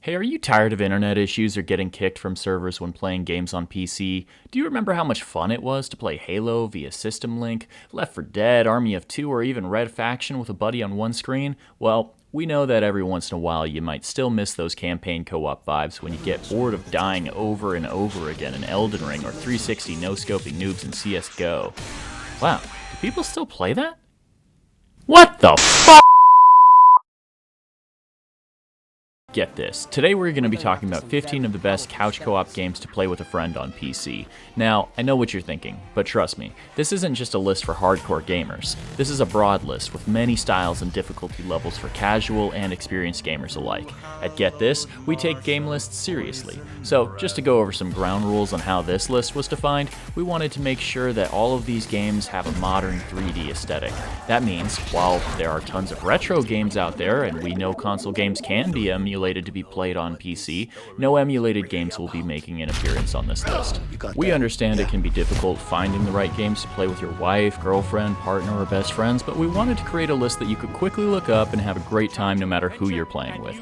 Hey, are you tired of internet issues or getting kicked from servers when playing games on PC? Do you remember how much fun it was to play Halo via System Link, Left 4 Dead, Army of Two, or even Red Faction with a buddy on one screen? Well, we know that every once in a while you might still miss those campaign co-op vibes when you get bored of dying over and over again in Elden Ring or 360 no-scoping noobs in CSGO. Wow, do people still play that? What the fuck? Get this, today we're going to be talking about 15 of the best couch co-op games to play with a friend on PC. Now, I know what you're thinking, but trust me, this isn't just a list for hardcore gamers. This is a broad list with many styles and difficulty levels for casual and experienced gamers alike. At Get This, we take game lists seriously. So, just to go over some ground rules on how this list was defined, we wanted to make sure that all of these games have a modern 3D aesthetic. That means, while there are tons of retro games out there, and we know console games can be emulated to be played on PC, no emulated games will be making an appearance on this list. We understand it can be difficult finding the right games to play with your wife, girlfriend, partner, or best friends, but we wanted to create a list that you could quickly look up and have a great time no matter who you're playing with.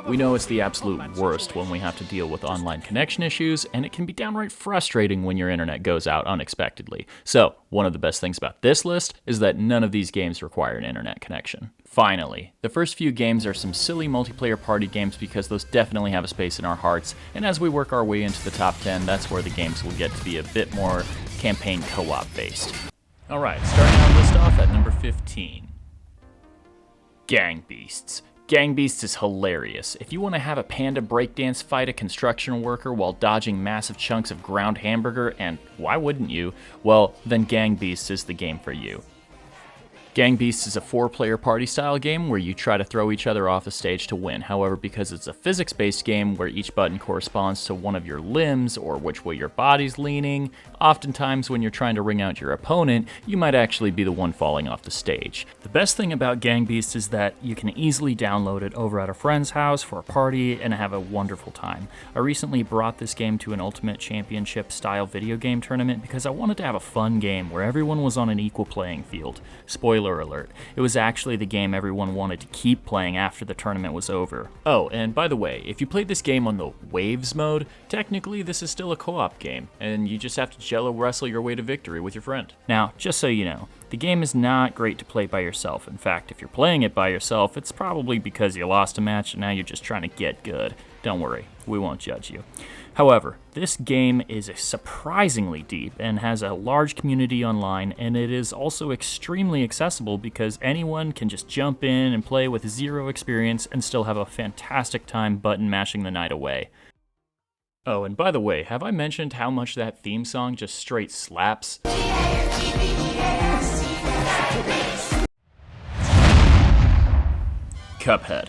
We know it's the absolute worst when we have to deal with online connection issues, and it can be downright frustrating when your internet goes out unexpectedly. So, one of the best things about this list is that none of these games require an internet connection. Finally, the first few games are some silly multiplayer party games because those definitely have a space in our hearts, and as we work our way into the top 10, that's where the games will get to be a bit more campaign co-op based. Alright, starting our list off at number 15. Gang Beasts. Gang Beasts is hilarious. If you want to have a panda breakdance fight a construction worker while dodging massive chunks of ground hamburger, and why wouldn't you, well, then Gang Beasts is the game for you. Gang Beasts is a 4-player party-style game where you try to throw each other off the stage to win. However, because it's a physics-based game where each button corresponds to one of your limbs or which way your body's leaning, oftentimes when you're trying to ring out your opponent, you might actually be the one falling off the stage. The best thing about Gang Beasts is that you can easily download it over at a friend's house for a party and have a wonderful time. I recently brought this game to an Ultimate Championship-style video game tournament because I wanted to have a fun game where everyone was on an equal playing field. Spoiler alert, it was actually the game everyone wanted to keep playing after the tournament was over. Oh, and by the way, if you played this game on the Waves mode, technically this is still a co-op game, and you just have to jello wrestle your way to victory with your friend. Now, just so you know, the game is not great to play by yourself. In fact, if you're playing it by yourself, it's probably because you lost a match and now you're just trying to get good. Don't worry, we won't judge you. However, this game is surprisingly deep and has a large community online, and it is also extremely accessible because anyone can just jump in and play with zero experience and still have a fantastic time button mashing the night away. Oh, and by the way, have I mentioned how much that theme song just straight slaps? Cuphead.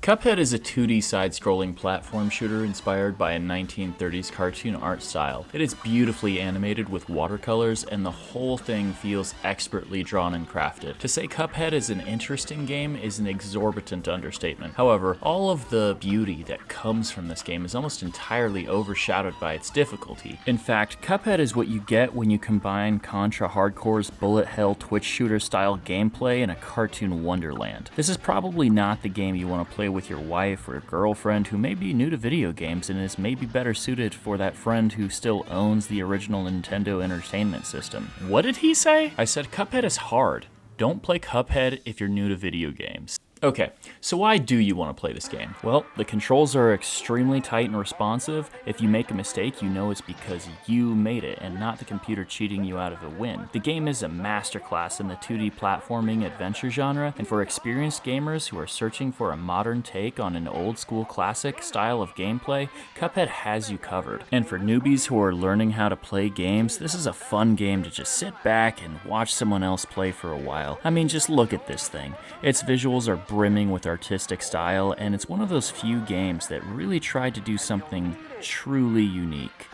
Cuphead is a 2D side-scrolling platform shooter inspired by a 1930s cartoon art style. It is beautifully animated with watercolors, and the whole thing feels expertly drawn and crafted. To say Cuphead is an interesting game is an exorbitant understatement. However, all of the beauty that comes from this game is almost entirely overshadowed by its difficulty. In fact, Cuphead is what you get when you combine Contra Hardcore's bullet hell Twitch shooter style gameplay and a cartoon wonderland. This is probably not the game you want to play with your wife or girlfriend who may be new to video games and is maybe better suited for that friend who still owns the original Nintendo Entertainment System. What did he say? I said Cuphead is hard. Don't play Cuphead if you're new to video games. Okay, so why do you want to play this game? Well, the controls are extremely tight and responsive. If you make a mistake, you know it's because you made it and not the computer cheating you out of a win. The game is a masterclass in the 2D platforming adventure genre, and for experienced gamers who are searching for a modern take on an old school classic style of gameplay, Cuphead has you covered. And for newbies who are learning how to play games, this is a fun game to just sit back and watch someone else play for a while. I mean, just look at this thing. Its visuals are brimming with artistic style, and it's one of those few games that really tried to do something truly unique.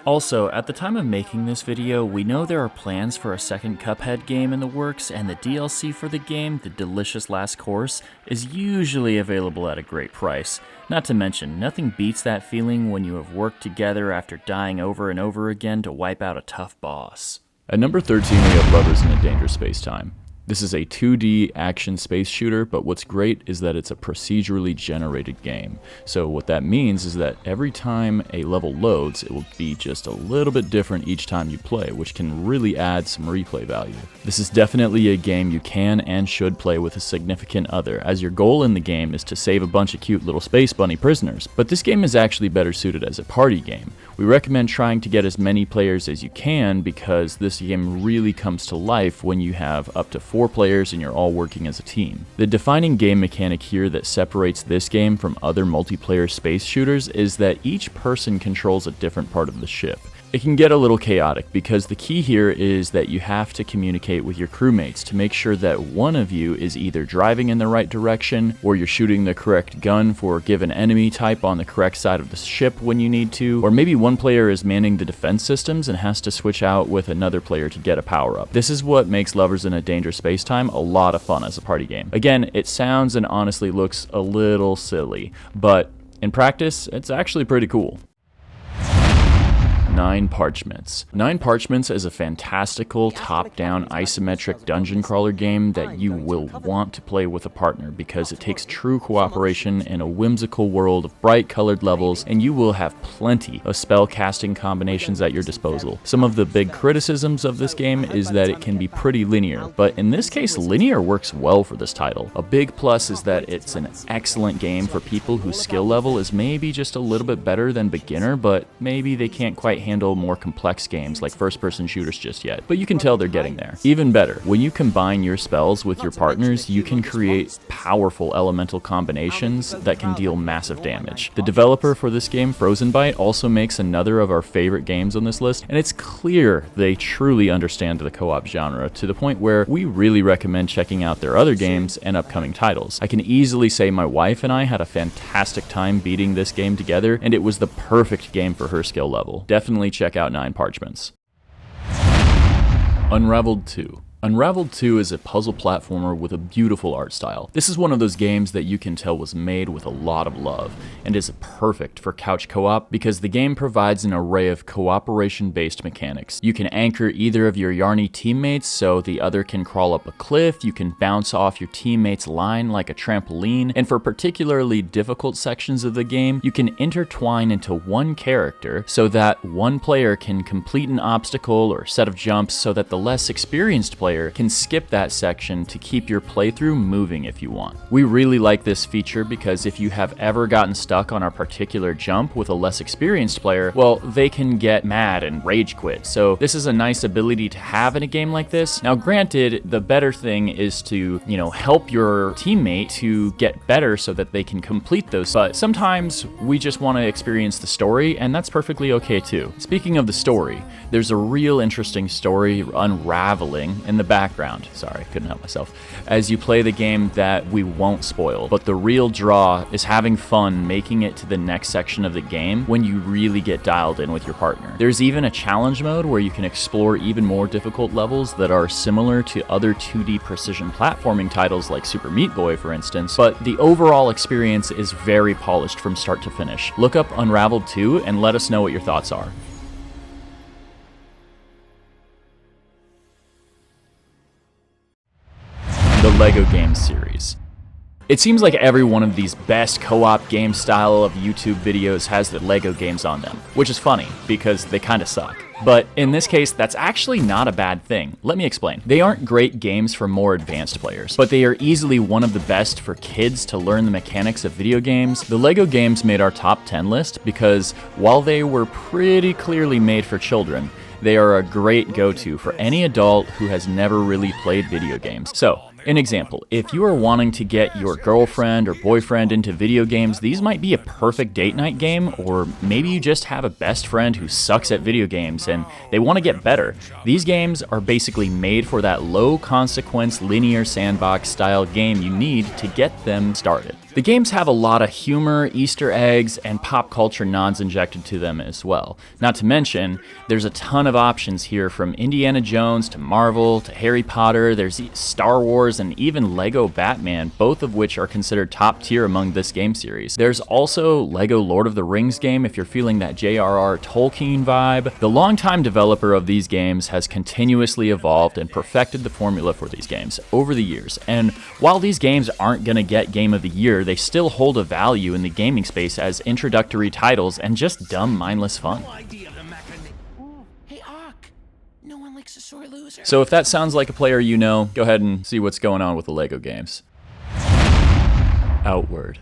Also, at the time of making this video, we know there are plans for a second Cuphead game in the works, and the DLC for the game, The Delicious Last Course, is usually available at a great price. Not to mention, nothing beats that feeling when you have worked together after dying over and over again to wipe out a tough boss. At number 13, we have Lovers in a Dangerous Space-Time. This is a 2D action space shooter, but what's great is that it's a procedurally generated game. So what that means is that every time a level loads, it will be just a little bit different each time you play, which can really add some replay value. This is definitely a game you can and should play with a significant other, as your goal in the game is to save a bunch of cute little space bunny prisoners. But this game is actually better suited as a party game. We recommend trying to get as many players as you can because this game really comes to life when you have up to 4 players and you're all working as a team. The defining game mechanic here that separates this game from other multiplayer space shooters is that each person controls a different part of the ship. It can get a little chaotic because the key here is that you have to communicate with your crewmates to make sure that one of you is either driving in the right direction or you're shooting the correct gun for a given enemy type on the correct side of the ship when you need to, or maybe one player is manning the defense systems and has to switch out with another player to get a power-up. This is what makes Lovers in a Dangerous Space-Time a lot of fun as a party game. Again, it sounds and honestly looks a little silly, but in practice, it's actually pretty cool. 9 Parchments. 9 Parchments is a fantastical, top-down, isometric dungeon crawler game that you will want to play with a partner because it takes true cooperation in a whimsical world of bright colored levels, and you will have plenty of spell casting combinations at your disposal. Some of the big criticisms of this game is that it can be pretty linear, but in this case, linear works well for this title. A big plus is that it's an excellent game for people whose skill level is maybe just a little bit better than beginner, but maybe they can't quite handle more complex games like first-person shooters just yet, but you can tell they're getting there. Even better, when you combine your spells with your partners, you can create powerful elemental combinations that can deal massive damage. The developer for this game, Frozen Byte, also makes another of our favorite games on this list, and it's clear they truly understand the co-op genre to the point where we really recommend checking out their other games and upcoming titles. I can easily say my wife and I had a fantastic time beating this game together, and it was the perfect game for her skill level. Definitely check out 9 Parchments. Unraveled 2. Unraveled 2 is a puzzle platformer with a beautiful art style. This is one of those games that you can tell was made with a lot of love, and is perfect for couch co-op because the game provides an array of cooperation-based mechanics. You can anchor either of your yarny teammates so the other can crawl up a cliff, you can bounce off your teammate's line like a trampoline, and for particularly difficult sections of the game, you can intertwine into one character so that one player can complete an obstacle or set of jumps so that the less experienced player can skip that section to keep your playthrough moving if you want. We really like this feature because if you have ever gotten stuck on a particular jump with a less experienced player, well, they can get mad and rage quit. So this is a nice ability to have in a game like this. Now granted, the better thing is to, help your teammate to get better so that they can complete those, but sometimes we just want to experience the story, and that's perfectly okay too. Speaking of the story, there's a real interesting story unraveling in the background, sorry, couldn't help myself, as you play the game that we won't spoil. But the real draw is having fun making it to the next section of the game when you really get dialed in with your partner. There's even a challenge mode where you can explore even more difficult levels that are similar to other 2D precision platforming titles like Super Meat Boy, for instance, but the overall experience is very polished from start to finish. Look up Unraveled 2 and let us know what your thoughts are. The LEGO Games series. It seems like every one of these best co-op game style of YouTube videos has the LEGO games on them, which is funny because they kinda suck. But in this case, that's actually not a bad thing. Let me explain. They aren't great games for more advanced players, but they are easily one of the best for kids to learn the mechanics of video games. The LEGO games made our top 10 list because while they were pretty clearly made for children, they are a great go-to for any adult who has never really played video games. So, an example, if you are wanting to get your girlfriend or boyfriend into video games, these might be a perfect date night game, or maybe you just have a best friend who sucks at video games and they want to get better. These games are basically made for that low consequence linear sandbox style game you need to get them started. The games have a lot of humor, Easter eggs, and pop culture nods injected to them as well. Not to mention, there's a ton of options here from Indiana Jones to Marvel to Harry Potter, there's Star Wars, and even Lego Batman, both of which are considered top tier among this game series. There's also Lego Lord of the Rings game if you're feeling that J.R.R. Tolkien vibe. The longtime developer of these games has continuously evolved and perfected the formula for these games over the years. And while these games aren't gonna get Game of the Year, they still hold a value in the gaming space as introductory titles and just dumb, mindless fun. So if that sounds like a player you know, go ahead and see what's going on with the LEGO games. Outward.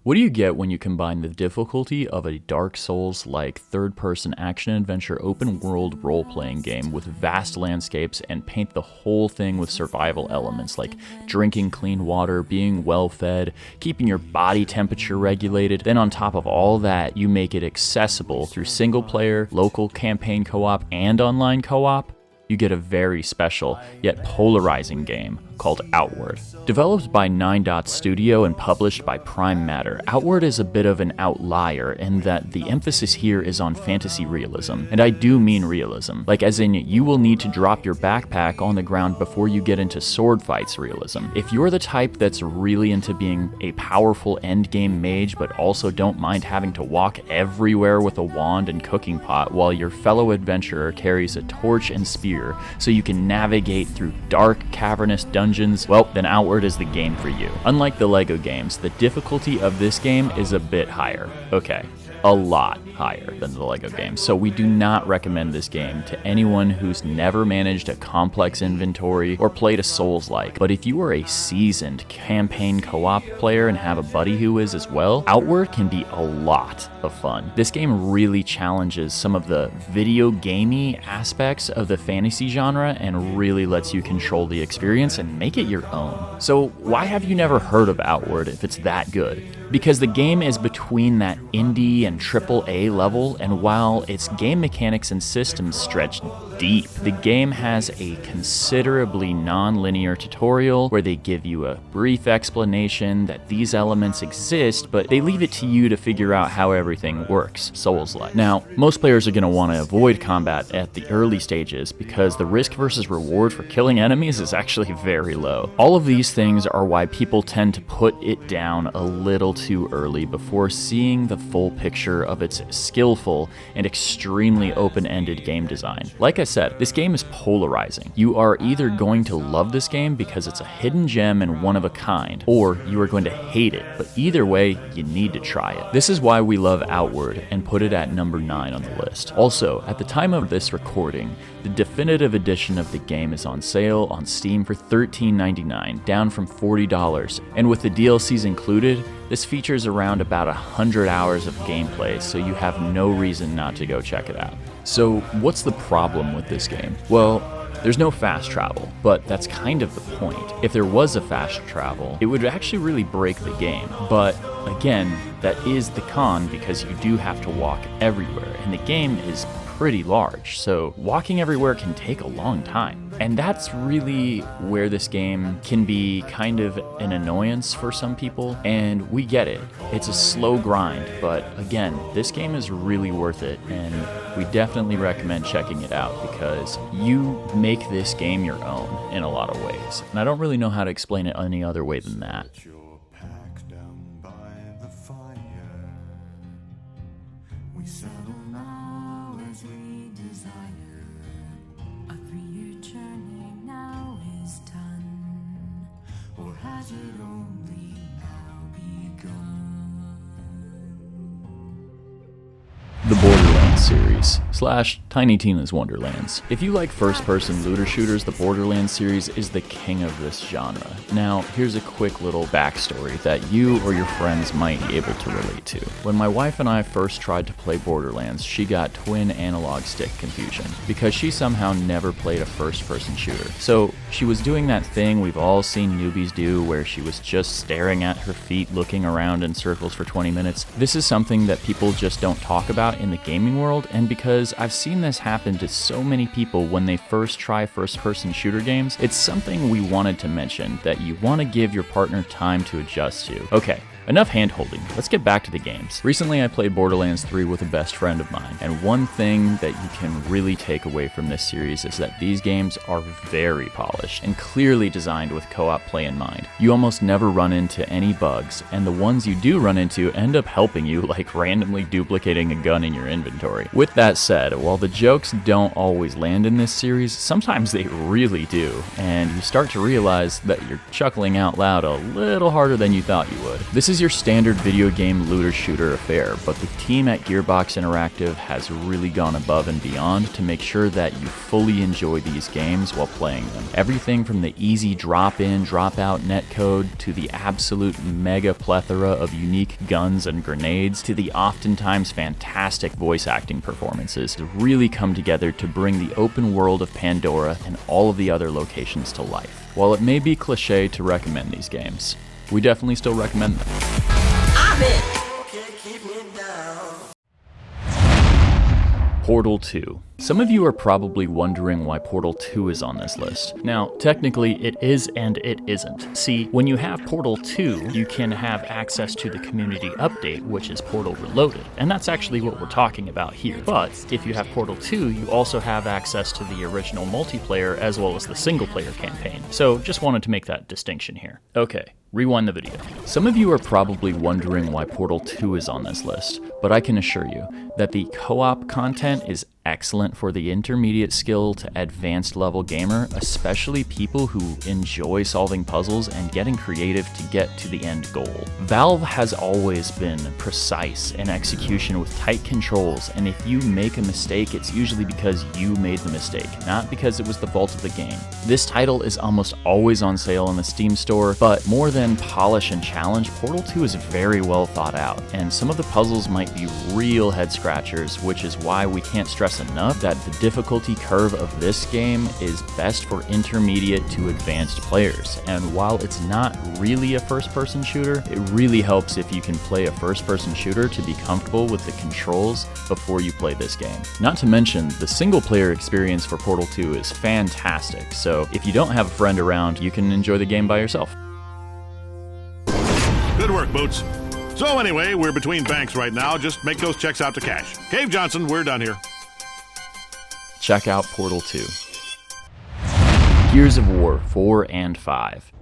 What do you get when you combine the difficulty of a Dark Souls-like third-person action-adventure open-world role-playing game with vast landscapes and paint the whole thing with survival elements like drinking clean water, being well-fed, keeping your body temperature regulated? Then on top of all that, you make it accessible through single-player, local campaign co-op, and online co-op? You get a very special, yet polarizing game called Outward. Developed by 9 Dots Studio and published by Prime Matter, Outward is a bit of an outlier in that the emphasis here is on fantasy realism. And I do mean realism, like as in you will need to drop your backpack on the ground before you get into sword fights realism. If you're the type that's really into being a powerful endgame mage but also don't mind having to walk everywhere with a wand and cooking pot while your fellow adventurer carries a torch and spear so you can navigate through dark, cavernous dungeons, well, then Outward is the game for you. Unlike the LEGO games, the difficulty of this game is a bit higher. Okay, a lot higher than the LEGO games, so we do not recommend this game to anyone who's never managed a complex inventory or played a Souls-like. But if you are a seasoned campaign co-op player and have a buddy who is as well, Outward can be a lot of fun. This game really challenges some of the video gamey aspects of the fantasy genre and really lets you control the experience and make it your own. So why have you never heard of Outward if it's that good? Because the game is between that indie and AAA level, and while its game mechanics and systems stretch deep, the game has a considerably non-linear tutorial where they give you a brief explanation that these elements exist, but they leave it to you to figure out how everything works, Souls-like. Now, most players are going to want to avoid combat at the early stages because the risk versus reward for killing enemies is actually very low. All of these things are why people tend to put it down a little too early before seeing the full picture of its skillful and extremely open-ended game design. Like I said, this game is polarizing. You are either going to love this game because it's a hidden gem and one of a kind, or you are going to hate it, but either way, you need to try it. This is why we love Outward and put it at number 9 on the list. Also, at the time of this recording, the definitive edition of the game is on sale on Steam for $13.99, down from $40, and with the DLCs included, this features around about 100 hours of gameplay, so you have no reason not to go check it out. So what's the problem with this game? Well, there's no fast travel, but that's kind of the point. If there was a fast travel, it would actually really break the game. But again, that is the con because you do have to walk everywhere, and the game is pretty large, so walking everywhere can take a long time. And that's really where this game can be kind of an annoyance for some people, and we get it. It's a slow grind, but again, this game is really worth it, and we definitely recommend checking it out because you make this game your own in a lot of ways. And I don't really know how to explain it any other way than that. The Borderlands series / Tiny Tina's Wonderlands. If you like first-person looter shooters, the Borderlands series is the king of this genre. Now, here's a quick little backstory that you or your friends might be able to relate to. When my wife and I first tried to play Borderlands, she got twin analog stick confusion because she somehow never played a first-person shooter. So she was doing that thing we've all seen newbies do where she was just staring at her feet, looking around in circles for 20 minutes. This is something that people just don't talk about in the gaming world, world, and because I've seen this happen to so many people when they first try first-person shooter games, it's something we wanted to mention that you want to give your partner time to adjust to. Okay, enough hand-holding, let's get back to the games. Recently I played Borderlands 3 with a best friend of mine, and one thing that you can really take away from this series is that these games are very polished and clearly designed with co-op play in mind. You almost never run into any bugs, and the ones you do run into end up helping you, like randomly duplicating a gun in your inventory. With that said, while the jokes don't always land in this series, sometimes they really do, and you start to realize that you're chuckling out loud a little harder than you thought you would. This is your standard video game looter-shooter affair, but the team at Gearbox Interactive has really gone above and beyond to make sure that you fully enjoy these games while playing them. Everything from the easy drop-in, drop-out netcode to the absolute mega plethora of unique guns and grenades to the oftentimes fantastic voice acting performances really come together to bring the open world of Pandora and all of the other locations to life. While it may be cliche to recommend these games, we definitely still recommend them. Portal 2. Some of you are probably wondering why Portal 2 is on this list. Now, technically it is and it isn't. See, when you have Portal 2, you can have access to the community update, which is Portal Reloaded, and that's actually what we're talking about here. But if you have Portal 2, you also have access to the original multiplayer as well as the single player campaign. So just wanted to make that distinction here. Okay. Rewind the video. Some of you are probably wondering why Portal 2 is on this list, but I can assure you that the co-op content is excellent for the intermediate skill to advanced level gamer, especially people who enjoy solving puzzles and getting creative to get to the end goal. Valve has always been precise in execution with tight controls, and if you make a mistake, it's usually because you made the mistake, not because it was the fault of the game. This title is almost always on sale in the Steam store, but more than polish and challenge, Portal 2 is very well thought out, and some of the puzzles might be real head scratchers, which is why we can't stress enough that the difficulty curve of this game is best for intermediate to advanced players. And while it's not really a first-person shooter, it really helps if you can play a first-person shooter to be comfortable with the controls before you play this game. Not to mention, the single-player experience for Portal 2 is fantastic, so if you don't have a friend around, you can enjoy the game by yourself. Good work, Boots. So anyway, we're between banks right now. Just make those checks out to cash. Cave Johnson, we're done here. Check out Portal 2. Gears of War 4 and 5.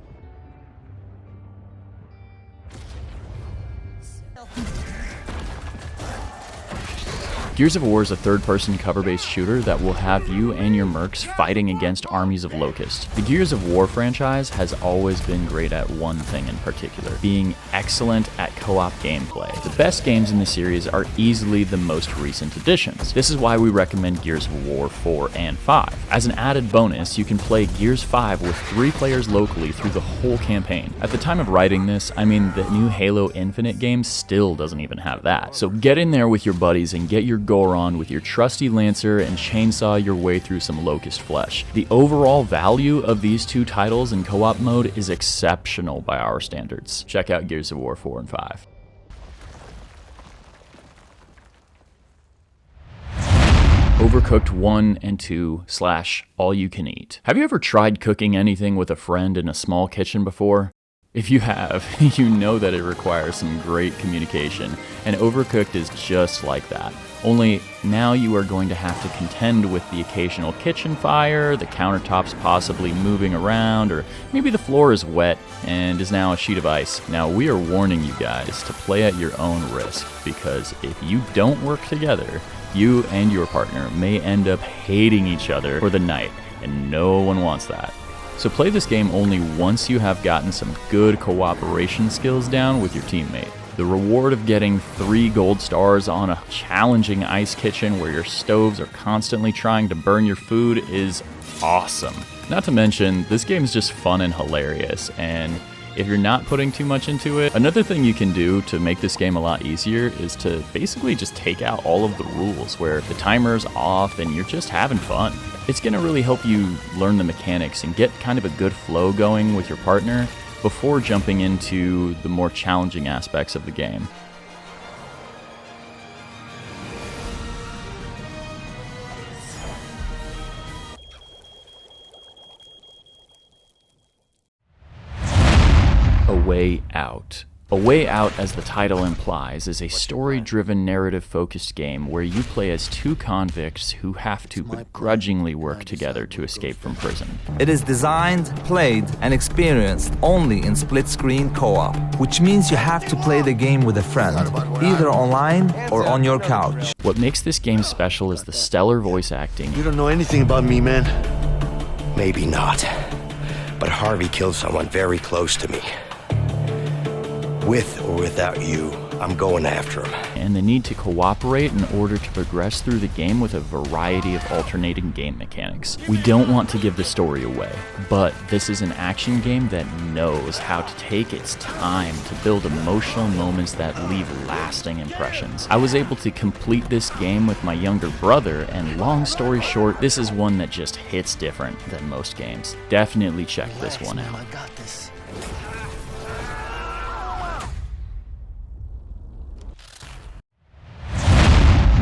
Gears of War is a third-person cover-based shooter that will have you and your mercs fighting against armies of locusts. The Gears of War franchise has always been great at one thing in particular, being excellent at co-op gameplay. The best games in the series are easily the most recent additions. This is why we recommend Gears of War 4 and 5. As an added bonus, you can play Gears 5 with 3 players locally through the whole campaign. At the time of writing this, I mean the new Halo Infinite game still doesn't even have that. So get in there with your buddies and get your Goron with your trusty Lancer and chainsaw your way through some locust flesh. The overall value of these two titles in co-op mode is exceptional by our standards. Check out Gears of War 4 and 5. Overcooked 1 and 2 / All You Can Eat. Have you ever tried cooking anything with a friend in a small kitchen before? If you have, you know that it requires some great communication, and Overcooked is just like that. Only now you are going to have to contend with the occasional kitchen fire, the countertops possibly moving around, or maybe the floor is wet and is now a sheet of ice. Now we are warning you guys to play at your own risk, because if you don't work together, you and your partner may end up hating each other for the night, and no one wants that. So play this game only once you have gotten some good cooperation skills down with your teammate. The reward of getting 3 gold stars on a challenging ice kitchen where your stoves are constantly trying to burn your food is awesome. Not to mention, this game is just fun and hilarious, and if you're not putting too much into it, another thing you can do to make this game a lot easier is to basically just take out all of the rules where the timer's off and you're just having fun. It's going to really help you learn the mechanics and get kind of a good flow going with your partner before jumping into the more challenging aspects of the game. Way Out. A Way Out, as the title implies, is a story-driven, narrative-focused game where you play as two convicts who have to begrudgingly work together to escape from prison. It is designed, played, and experienced only in split-screen co-op, which means you have to play the game with a friend, either online or on your couch. What makes this game special is the stellar voice acting. You don't know anything about me, man. Maybe not, but Harvey killed someone very close to me. With or without you, I'm going after him. And the need to cooperate in order to progress through the game with a variety of alternating game mechanics. We don't want to give the story away, but this is an action game that knows how to take its time to build emotional moments that leave lasting impressions. I was able to complete this game with my younger brother, and long story short, this is one that just hits different than most games. Definitely check this one out. I got this.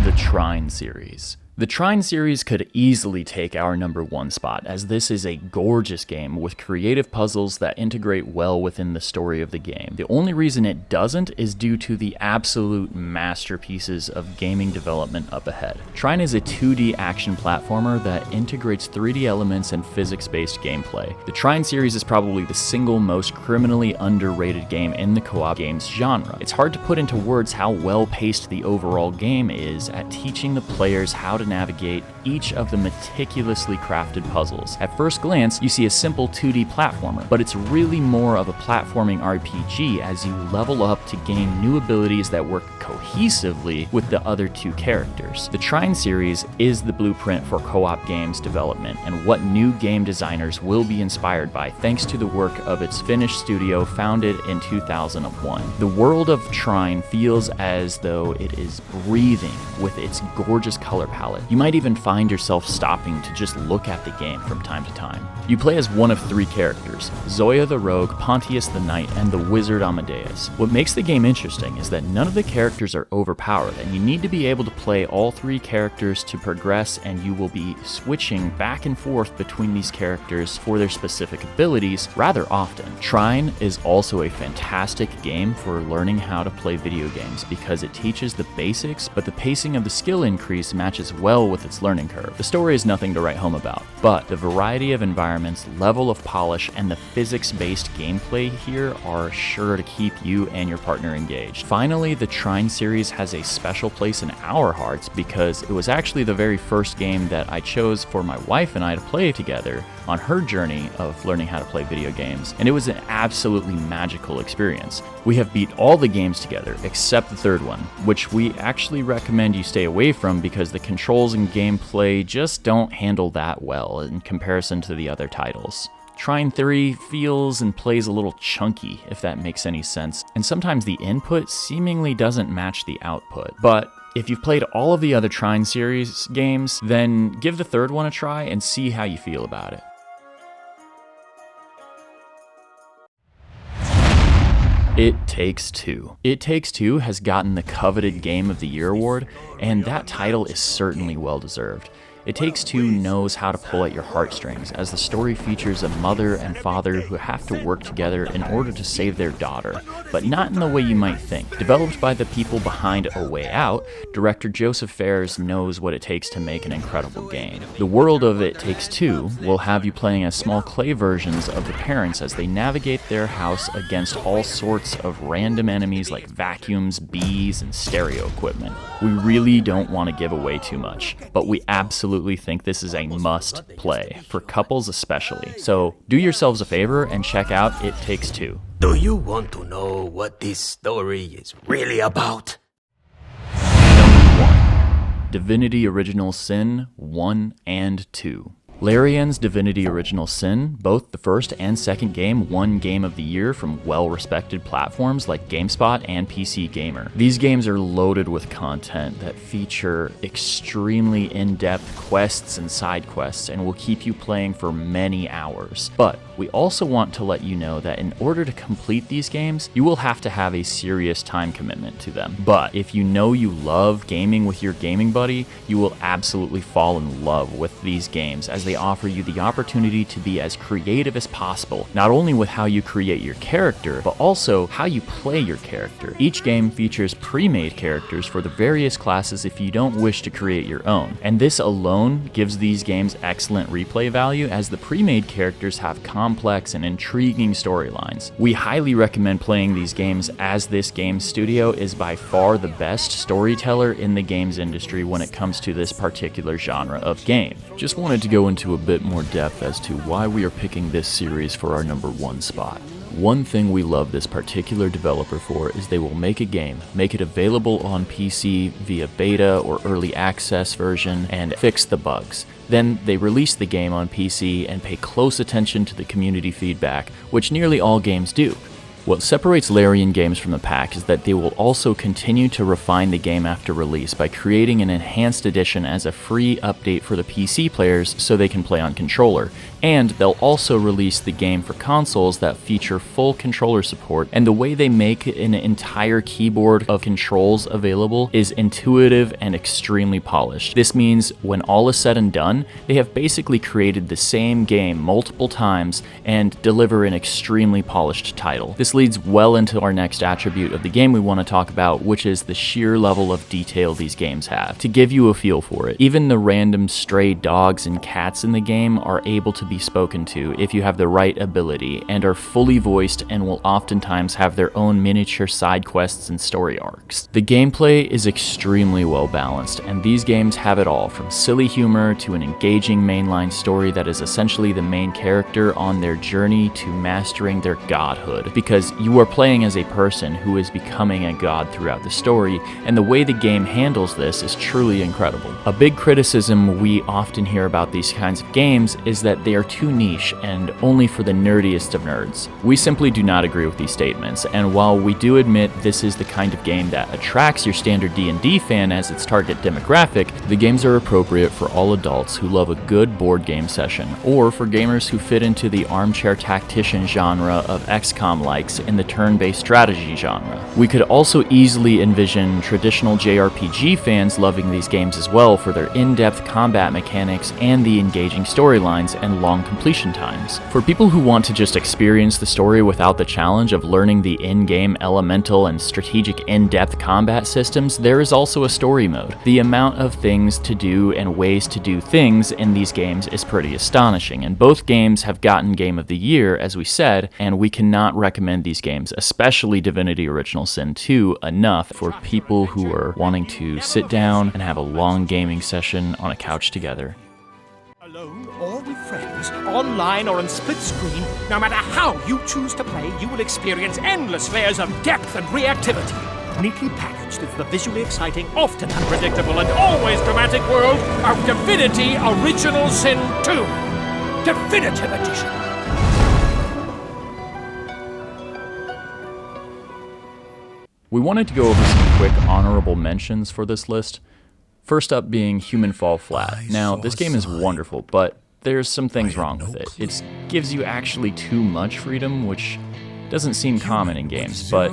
The Trine series. The Trine series could easily take our #1 spot, as this is a gorgeous game with creative puzzles that integrate well within the story of the game. The only reason it doesn't is due to the absolute masterpieces of gaming development up ahead. Trine is a 2D action platformer that integrates 3D elements and physics-based gameplay. The Trine series is probably the single most criminally underrated game in the co-op games genre. It's hard to put into words how well-paced the overall game is at teaching the players how to navigate each of the meticulously crafted puzzles. At first glance, you see a simple 2D platformer, but it's really more of a platforming RPG as you level up to gain new abilities that work cohesively with the other two characters. The Trine series is the blueprint for co-op games development and what new game designers will be inspired by thanks to the work of its Finnish studio founded in 2001. The world of Trine feels as though it is breathing with its gorgeous color palette. You might even find yourself stopping to just look at the game from time to time. You play as one of 3 characters: Zoya the Rogue, Pontius the Knight, and the Wizard Amadeus. What makes the game interesting is that none of the characters are overpowered, and you need to be able to play all 3 characters to progress, and you will be switching back and forth between these characters for their specific abilities rather often. Trine is also a fantastic game for learning how to play video games because it teaches the basics, but the pacing of the skill increase matches well with its learning curve. The story is nothing to write home about, but the variety of environments, level of polish, and the physics-based gameplay here are sure to keep you and your partner engaged. Finally, the Trine series has a special place in our hearts because it was actually the very first game that I chose for my wife and I to play together on her journey of learning how to play video games, and it was an absolutely magical experience. We have beat all the games together except the third one, which we actually recommend you stay away from because the controls and gameplay just don't handle that well in comparison to the other titles. Trine 3 feels and plays a little chunky, if that makes any sense, and sometimes the input seemingly doesn't match the output. But if you've played all of the other Trine series games, then give the third one a try and see how you feel about it. It Takes Two. It Takes Two has gotten the coveted Game of the Year award, and that title is certainly well deserved. It Takes Two knows how to pull at your heartstrings, as the story features a mother and father who have to work together in order to save their daughter, but not in the way you might think. Developed by the people behind A Way Out, director Joseph Fares knows what it takes to make an incredible game. The world of It Takes Two will have you playing as small clay versions of the parents as they navigate their house against all sorts of random enemies like vacuums, bees, and stereo equipment. We really don't want to give away too much, but we absolutely think this is a must play, for couples especially. So do yourselves a favor and check out It Takes Two. Do you want to know what this story is really about? Number 1. Divinity Original Sin 1 and 2. Larian's Divinity Original Sin, both the first and second game, won Game of the Year from well-respected platforms like GameSpot and PC Gamer. These games are loaded with content that feature extremely in-depth quests and side quests and will keep you playing for many hours. But we also want to let you know that in order to complete these games, you will have to have a serious time commitment to them. But if you know you love gaming with your gaming buddy, you will absolutely fall in love with these games as they they offer you the opportunity to be as creative as possible, not only with how you create your character, but also how you play your character. Each game features pre-made characters for the various classes if you don't wish to create your own, and this alone gives these games excellent replay value as the pre-made characters have complex and intriguing storylines. We highly recommend playing these games as this game studio is by far the best storyteller in the games industry when it comes to this particular genre of game. Just wanted to go into a bit more depth as to why we are picking this series for our #1 spot. One thing we love this particular developer for is they will make a game, make it available on PC via beta or early access version, and fix the bugs. Then they release the game on PC and pay close attention to the community feedback, which nearly all games do. What separates Larian Games from the pack is that they will also continue to refine the game after release by creating an enhanced edition as a free update for the PC players so they can play on controller. And they'll also release the game for consoles that feature full controller support, and the way they make an entire keyboard of controls available is intuitive and extremely polished. This means when all is said and done, they have basically created the same game multiple times and deliver an extremely polished title. This leads well into our next attribute of the game we want to talk about, which is the sheer level of detail these games have. To give you a feel for it, even the random stray dogs and cats in the game are able to be spoken to if you have the right ability, and are fully voiced and will oftentimes have their own miniature side quests and story arcs. The gameplay is extremely well balanced, and these games have it all, from silly humor to an engaging mainline story that is essentially the main character on their journey to mastering their godhood, because you are playing as a person who is becoming a god throughout the story, and the way the game handles this is truly incredible. A big criticism we often hear about these kinds of games is that they are too niche and only for the nerdiest of nerds. We simply do not agree with these statements, and while we do admit this is the kind of game that attracts your standard D&D fan as its target demographic, the games are appropriate for all adults who love a good board game session, or for gamers who fit into the armchair tactician genre of XCOM likes in the turn-based strategy genre. We could also easily envision traditional JRPG fans loving these games as well for their in-depth combat mechanics and the engaging storylines and long completion times. For people who want to just experience the story without the challenge of learning the in-game elemental and strategic in-depth combat systems, there is also a story mode. The amount of things to do and ways to do things in these games is pretty astonishing, and both games have gotten Game of the Year, as we said, and we cannot recommend these games, especially Divinity Original Sin 2, enough for people who are wanting to sit down and have a long gaming session on a couch together. Alone or with friends, online or on split screen, no matter how you choose to play, you will experience endless layers of depth and reactivity. Neatly packaged is the visually exciting, often unpredictable, and always dramatic world of Divinity Original Sin 2. Definitive Edition. We wanted to go over some quick honorable mentions for this list. First up being Human Fall Flat. Now, this game is wonderful, but there's some things wrong with it. It gives you actually too much freedom, which doesn't seem common in games, but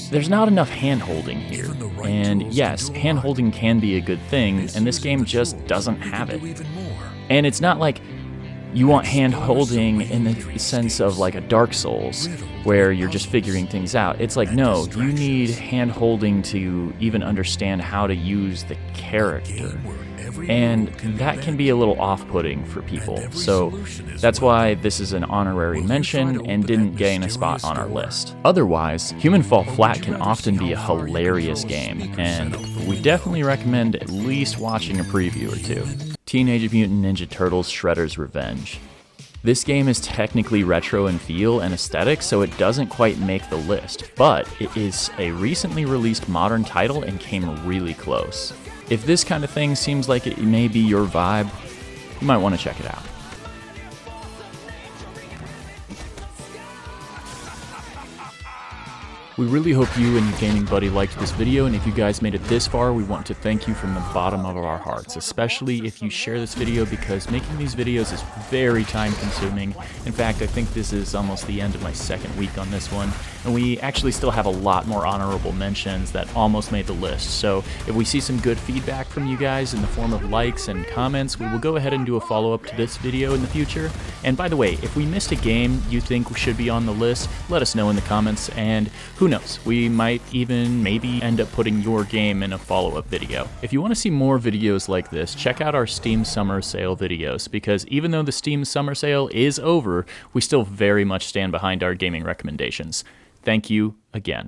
there's not enough hand-holding here. And yes, hand-holding can be a good thing, and this game just doesn't have it. And it's not like you want hand-holding in the sense of like a Dark Souls, where you're just figuring things out. It's like, no, you need hand-holding to even understand how to use the character. And that can be a little off-putting for people. So that's why this is an honorary mention and didn't gain a spot on our list. Otherwise, Human Fall Flat can often be a hilarious game, and we definitely recommend at least watching a preview or two. Teenage Mutant Ninja Turtles Shredder's Revenge. This game is technically retro in feel and aesthetic, so it doesn't quite make the list, but it is a recently released modern title and came really close. If this kind of thing seems like it may be your vibe, you might want to check it out. We really hope you and your gaming buddy liked this video, and if you guys made it this far, we want to thank you from the bottom of our hearts, especially if you share this video, because making these videos is very time consuming. In fact, I think this is almost the end of my second week on this one, and we actually still have a lot more honorable mentions that almost made the list. So if we see some good feedback from you guys in the form of likes and comments, we will go ahead and do a follow-up to this video in the future. And by the way, if we missed a game you think should be on the list, let us know in the comments, and who knows, we might even maybe end up putting your game in a follow-up video. If you want to see more videos like this, check out our Steam Summer Sale videos, because even though the Steam Summer Sale is over, we still very much stand behind our gaming recommendations. Thank you again.